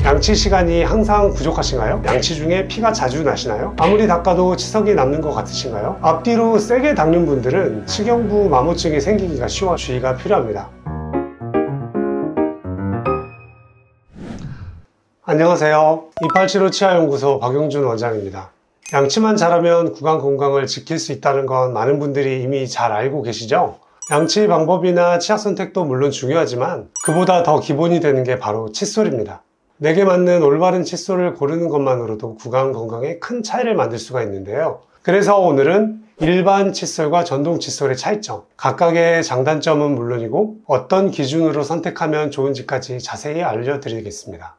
양치 시간이 항상 부족하신가요? 양치 중에 피가 자주 나시나요? 아무리 닦아도 치석이 남는 것 같으신가요? 앞뒤로 세게 닦는 분들은 치경부 마모증이 생기기가 쉬워 주의가 필요합니다. 안녕하세요. 2875 치아연구소 박용준 원장입니다. 양치만 잘하면 구강 건강을 지킬 수 있다는 건 많은 분들이 이미 잘 알고 계시죠? 양치 방법이나 치약 선택도 물론 중요하지만 그보다 더 기본이 되는 게 바로 칫솔입니다. 내게 맞는 올바른 칫솔을 고르는 것만으로도 구강 건강에 큰 차이를 만들 수가 있는데요. 그래서 오늘은 일반 칫솔과 전동 칫솔의 차이점, 각각의 장단점은 물론이고 어떤 기준으로 선택하면 좋은지까지 자세히 알려드리겠습니다.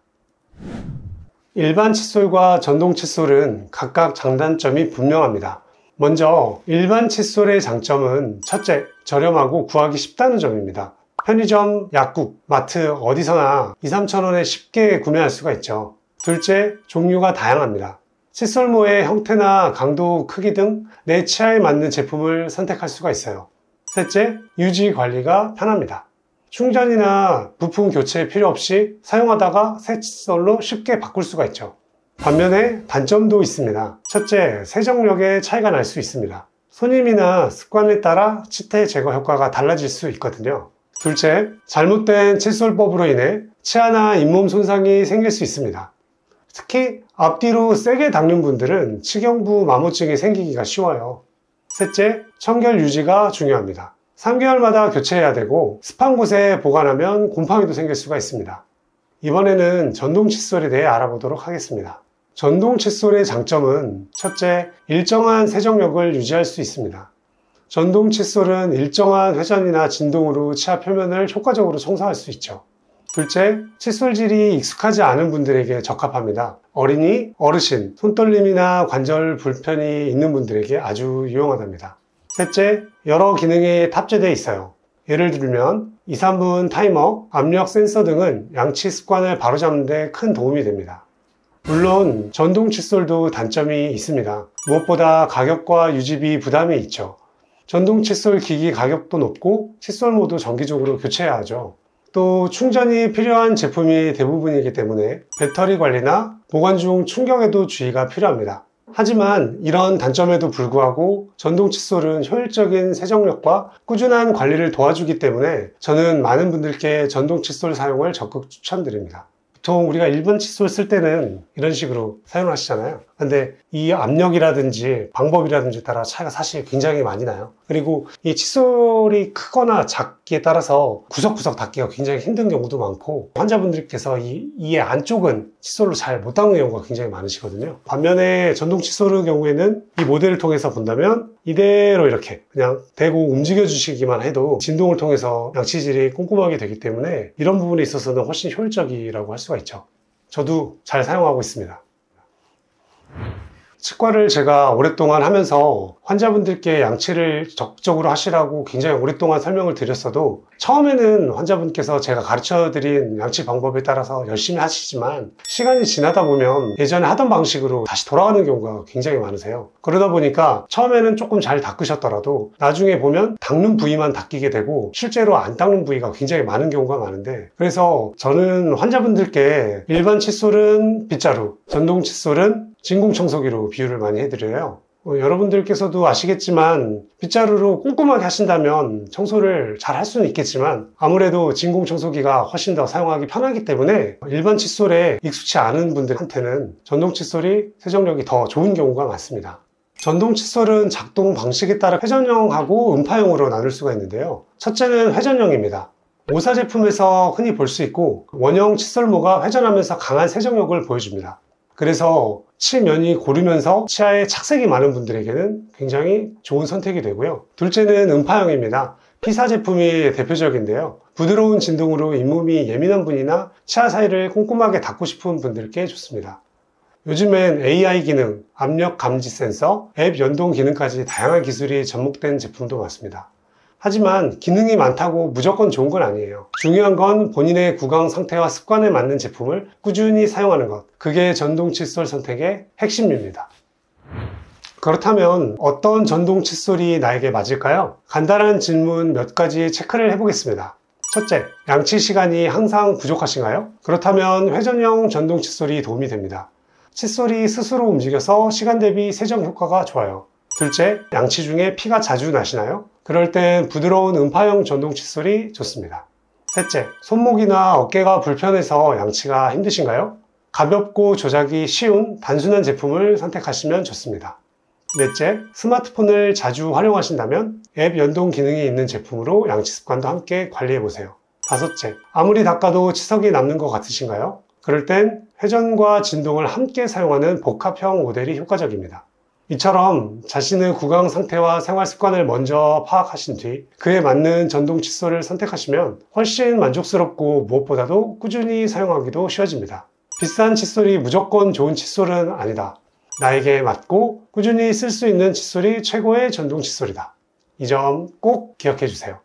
일반 칫솔과 전동 칫솔은 각각 장단점이 분명합니다. 먼저 일반 칫솔의 장점은 첫째, 저렴하고 구하기 쉽다는 점입니다. 편의점, 약국, 마트 어디서나 2~3,000원에 쉽게 구매할 수가 있죠. 둘째, 종류가 다양합니다. 칫솔모의 형태나 강도, 크기 등 내 치아에 맞는 제품을 선택할 수가 있어요. 셋째, 유지 관리가 편합니다. 충전이나 부품 교체 필요 없이 사용하다가 새 칫솔로 쉽게 바꿀 수가 있죠. 반면에 단점도 있습니다. 첫째, 세정력에 차이가 날 수 있습니다. 손님이나 습관에 따라 치태 제거 효과가 달라질 수 있거든요. 둘째, 잘못된 칫솔법으로 인해 치아나 잇몸 손상이 생길 수 있습니다. 특히 앞뒤로 세게 닦는 분들은 치경부 마모증이 생기기가 쉬워요. 셋째, 청결 유지가 중요합니다. 3개월마다 교체해야 되고 습한 곳에 보관하면 곰팡이도 생길 수가 있습니다. 이번에는 전동 칫솔에 대해 알아보도록 하겠습니다. 전동 칫솔의 장점은 첫째, 일정한 세정력을 유지할 수 있습니다. 전동 칫솔은 일정한 회전이나 진동으로 치아 표면을 효과적으로 청소할 수 있죠. 둘째, 칫솔질이 익숙하지 않은 분들에게 적합합니다. 어린이, 어르신, 손떨림이나 관절 불편이 있는 분들에게 아주 유용하답니다. 셋째, 여러 기능이 탑재되어 있어요. 예를 들면 2~3분 타이머, 압력 센서 등은 양치 습관을 바로잡는 데 큰 도움이 됩니다. 물론 전동 칫솔도 단점이 있습니다. 무엇보다 가격과 유지비 부담이 있죠. 전동 칫솔 기기 가격도 높고 칫솔모도 정기적으로 교체해야 하죠. 또 충전이 필요한 제품이 대부분이기 때문에 배터리 관리나 보관 중 충격에도 주의가 필요합니다. 하지만 이런 단점에도 불구하고 전동 칫솔은 효율적인 세정력과 꾸준한 관리를 도와주기 때문에 저는 많은 분들께 전동 칫솔 사용을 적극 추천드립니다. 보통 우리가 일반 칫솔 쓸 때는 이런 식으로 사용하시잖아요. 근데 이 압력이라든지 방법이라든지 따라 차이가 사실 굉장히 많이 나요. 그리고 이 칫솔이 크거나 작기에 따라서 구석구석 닦기가 굉장히 힘든 경우도 많고 환자분들께서 이 안쪽은 칫솔로 잘 못 닦는 경우가 굉장히 많으시거든요. 반면에 전동 칫솔의 경우에는 이 모델을 통해서 본다면 이대로 이렇게 그냥 대고 움직여 주시기만 해도 진동을 통해서 양치질이 꼼꼼하게 되기 때문에 이런 부분에 있어서는 훨씬 효율적이라고 할 수가 있죠. 저도 잘 사용하고 있습니다. 치과를 제가 오랫동안 하면서 환자분들께 양치를 적극적으로 하시라고 굉장히 오랫동안 설명을 드렸어도 처음에는 환자분께서 제가 가르쳐드린 양치 방법에 따라서 열심히 하시지만 시간이 지나다 보면 예전에 하던 방식으로 다시 돌아가는 경우가 굉장히 많으세요. 그러다 보니까 처음에는 조금 잘 닦으셨더라도 나중에 보면 닦는 부위만 닦이게 되고 실제로 안 닦는 부위가 굉장히 많은 경우가 많은데, 그래서 저는 환자분들께 일반 칫솔은 빗자루, 전동 칫솔은 진공청소기로 비유를 많이 해드려요. 여러분들께서도 아시겠지만 빗자루로 꼼꼼하게 하신다면 청소를 잘 할 수는 있겠지만 아무래도 진공청소기가 훨씬 더 사용하기 편하기 때문에 일반 칫솔에 익숙치 않은 분들한테는 전동 칫솔이 세정력이 더 좋은 경우가 많습니다. 전동 칫솔은 작동 방식에 따라 회전형하고 음파형으로 나눌 수가 있는데요. 첫째는 회전형입니다. 오사 제품에서 흔히 볼 수 있고 원형 칫솔모가 회전하면서 강한 세정력을 보여줍니다. 그래서 치면이 고르면서 치아에 착색이 많은 분들에게는 굉장히 좋은 선택이 되고요. 둘째는 음파형입니다. 피사 제품이 대표적인데요. 부드러운 진동으로 잇몸이 예민한 분이나 치아 사이를 꼼꼼하게 닦고 싶은 분들께 좋습니다. 요즘엔 AI 기능, 압력 감지 센서, 앱 연동 기능까지 다양한 기술이 접목된 제품도 많습니다. 하지만 기능이 많다고 무조건 좋은 건 아니에요. 중요한 건 본인의 구강 상태와 습관에 맞는 제품을 꾸준히 사용하는 것, 그게 전동 칫솔 선택의 핵심입니다. 그렇다면 어떤 전동 칫솔이 나에게 맞을까요? 간단한 질문 몇 가지 체크를 해보겠습니다. 첫째, 양치 시간이 항상 부족하신가요? 그렇다면 회전형 전동 칫솔이 도움이 됩니다. 칫솔이 스스로 움직여서 시간 대비 세정 효과가 좋아요. 둘째, 양치 중에 피가 자주 나시나요? 그럴 땐 부드러운 음파형 전동 칫솔이 좋습니다. 셋째, 손목이나 어깨가 불편해서 양치가 힘드신가요? 가볍고 조작이 쉬운 단순한 제품을 선택하시면 좋습니다. 넷째, 스마트폰을 자주 활용하신다면 앱 연동 기능이 있는 제품으로 양치 습관도 함께 관리해보세요. 다섯째, 아무리 닦아도 치석이 남는 것 같으신가요? 그럴 땐 회전과 진동을 함께 사용하는 복합형 모델이 효과적입니다. 이처럼 자신의 구강 상태와 생활 습관을 먼저 파악하신 뒤 그에 맞는 전동 칫솔을 선택하시면 훨씬 만족스럽고 무엇보다도 꾸준히 사용하기도 쉬워집니다. 비싼 칫솔이 무조건 좋은 칫솔은 아니다. 나에게 맞고 꾸준히 쓸 수 있는 칫솔이 최고의 전동 칫솔이다. 이 점 꼭 기억해 주세요.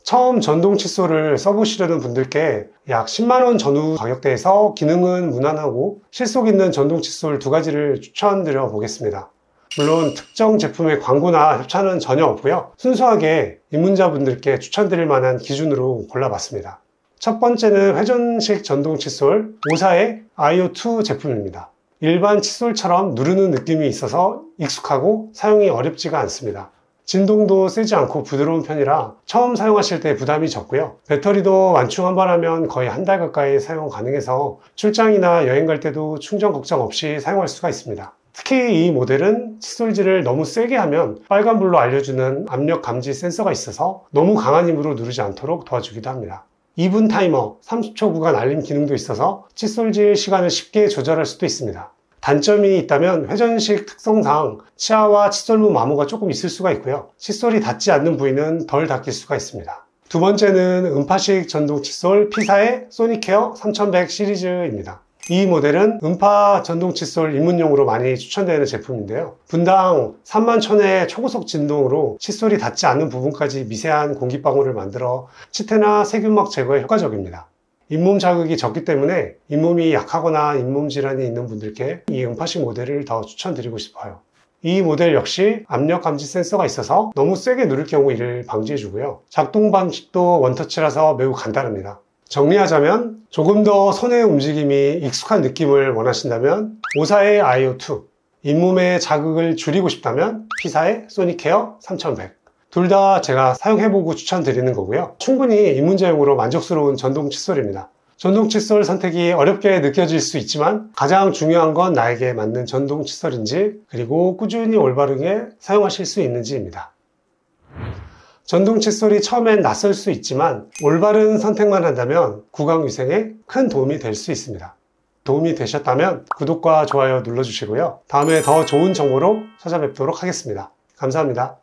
처음 전동 칫솔을 써보시려는 분들께 약 10만원 전후 가격대에서 기능은 무난하고 실속 있는 전동 칫솔 두 가지를 추천드려 보겠습니다. 물론 특정 제품의 광고나 협찬은 전혀 없고요. 순수하게 입문자분들께 추천드릴 만한 기준으로 골라봤습니다. 첫 번째는 회전식 전동 칫솔 오사의 아이오2 제품입니다. 일반 칫솔처럼 누르는 느낌이 있어서 익숙하고 사용이 어렵지가 않습니다. 진동도 세지 않고 부드러운 편이라 처음 사용하실 때 부담이 적고요. 배터리도 완충 한 번 하면 거의 한 달 가까이 사용 가능해서 출장이나 여행 갈 때도 충전 걱정 없이 사용할 수가 있습니다. 특히 이 모델은 칫솔질을 너무 세게 하면 빨간불로 알려주는 압력 감지 센서가 있어서 너무 강한 힘으로 누르지 않도록 도와주기도 합니다. 2분 타이머, 30초 구간 알림 기능도 있어서 칫솔질 시간을 쉽게 조절할 수도 있습니다. 단점이 있다면 회전식 특성상 치아와 칫솔무 마모가 조금 있을 수가 있고요. 칫솔이 닿지 않는 부위는 덜 닿길 수가 있습니다. 두 번째는 음파식 전동 칫솔 P사의 소닉케어 3100 시리즈입니다. 이 모델은 음파 전동 칫솔 입문용으로 많이 추천되는 제품인데요. 분당 31,000회의 초고속 진동으로 칫솔이 닿지 않는 부분까지 미세한 공기방울을 만들어 치태나 세균막 제거에 효과적입니다. 잇몸 자극이 적기 때문에 잇몸이 약하거나 잇몸 질환이 있는 분들께 이 음파식 모델을 더 추천드리고 싶어요. 이 모델 역시 압력 감지 센서가 있어서 너무 세게 누를 경우 이를 방지해주고요. 작동 방식도 원터치라서 매우 간단합니다. 정리하자면 조금 더 손의 움직임이 익숙한 느낌을 원하신다면 오사의 아이오2, 잇몸의 자극을 줄이고 싶다면 P사의 소닉케어 3100. 둘 다 제가 사용해보고 추천드리는 거고요. 충분히 입문자용으로 만족스러운 전동 칫솔입니다. 전동 칫솔 선택이 어렵게 느껴질 수 있지만 가장 중요한 건 나에게 맞는 전동 칫솔인지 그리고 꾸준히 올바르게 사용하실 수 있는지입니다. 전동 칫솔이 처음엔 낯설 수 있지만 올바른 선택만 한다면 구강위생에 큰 도움이 될 수 있습니다. 도움이 되셨다면 구독과 좋아요 눌러주시고요. 다음에 더 좋은 정보로 찾아뵙도록 하겠습니다. 감사합니다.